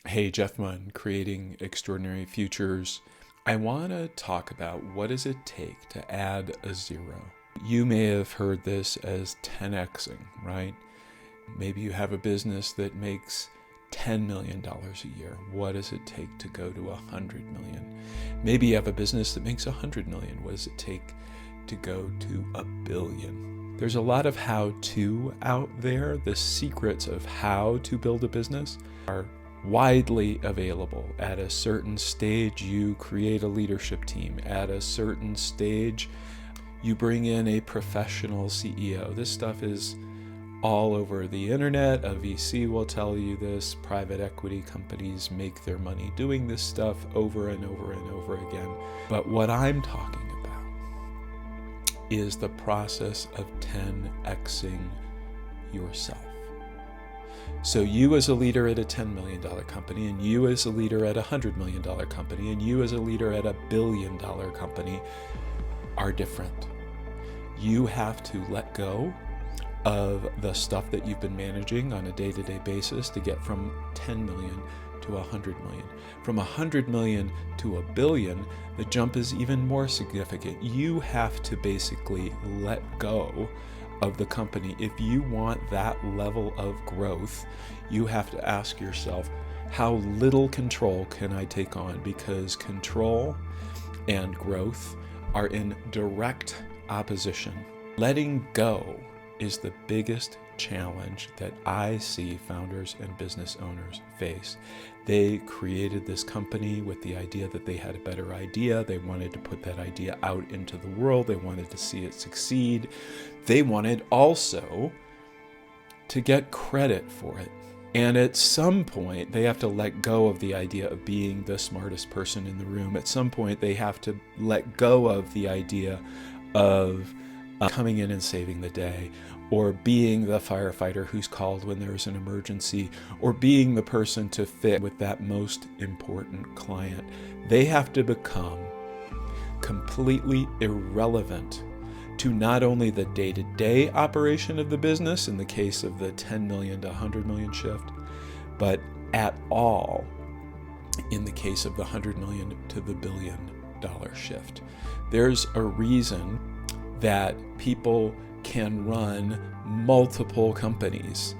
Hey, Jeff Munn, Creating Extraordinary Futures. I want to talk about what does it take to add a zero. You may have heard this as 10xing, right? Maybe you have a business that makes $10 million a year. What does it take to go to 100 million? Maybe you have a business that makes 100 million. What does it take to go to a billion? There's a lot of how-to out there. The secrets of how to build a business are widely available. At a certain stage, you create a leadership team. At a certain stage, you bring in a professional CEO. This stuff is all over the internet. A VC will tell you this. Private equity companies make their money doing this stuff over and over and over again. But what I'm talking about is the process of 10xing yourself. So you as a leader at a $10 million company, and you as a leader at a $100 million company, and you as a leader at a $1 billion company are different. You have to let go of the stuff that you've been managing on a day-to-day basis to get from 10 million to 100 million. From 100 million to a billion, the jump is even more significant. You have to basically let go of the company. If you want that level of growth, you have to ask yourself, how little control can I take on? Because control and growth are in direct opposition. Letting go is the biggest challenge that I see founders and business owners face. They created this company with the idea that they had a better idea. They wanted to put that idea out into the world. They wanted to see it succeed. They wanted also to get credit for it. And at some point, they have to let go of the idea of being the smartest person in the room. At some point, they have to let go of the idea of coming in and saving the day, or being the firefighter who's called when there's an emergency, or being the person to fit with that most important client. They have to become completely irrelevant to not only the day-to-day operation of the business in the case of the 10 million to 100 million shift, but at all in the case of the 100 million to the $1 billion shift. There's a reason that people can run multiple companies.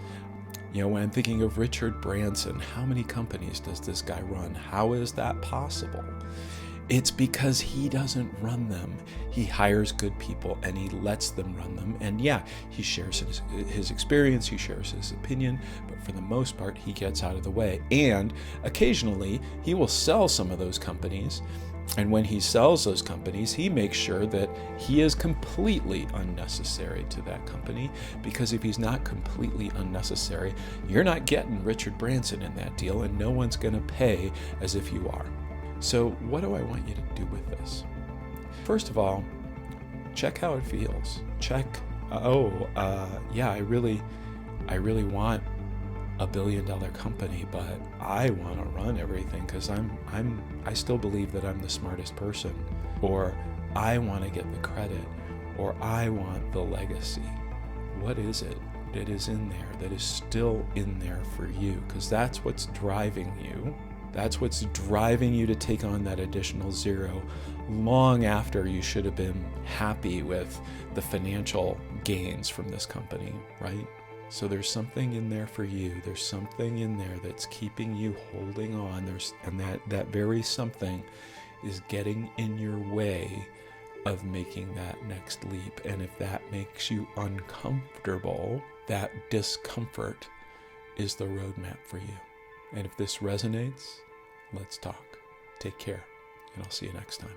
You know, when I'm thinking of Richard Branson, how many companies does this guy run? How is that possible? It's because he doesn't run them. He hires good people and he lets them run them. And yeah, he shares his experience, he shares his opinion, but for the most part, he gets out of the way. And occasionally, he will sell some of those companies. And when he sells those companies, he makes sure that he is completely unnecessary to that company, because if he's not completely unnecessary, you're not getting Richard Branson in that deal, and no one's going to pay as if you are. So what do I want you to do with this? First of all, check how it feels. Check, yeah, I really want a $1 billion company, but I want to run everything because I still believe that I'm the smartest person, or I want to get the credit, or I want the legacy. What is it that is in there that is still in there for you? Because that's what's driving you. That's what's driving you to take on that additional zero long after you should have been happy with the financial gains from this company, right? So there's something in there for you. There's something in there that's keeping you holding on. And that very something is getting in your way of making that next leap. And if that makes you uncomfortable, that discomfort is the roadmap for you. And if this resonates, let's talk. Take care, and I'll see you next time.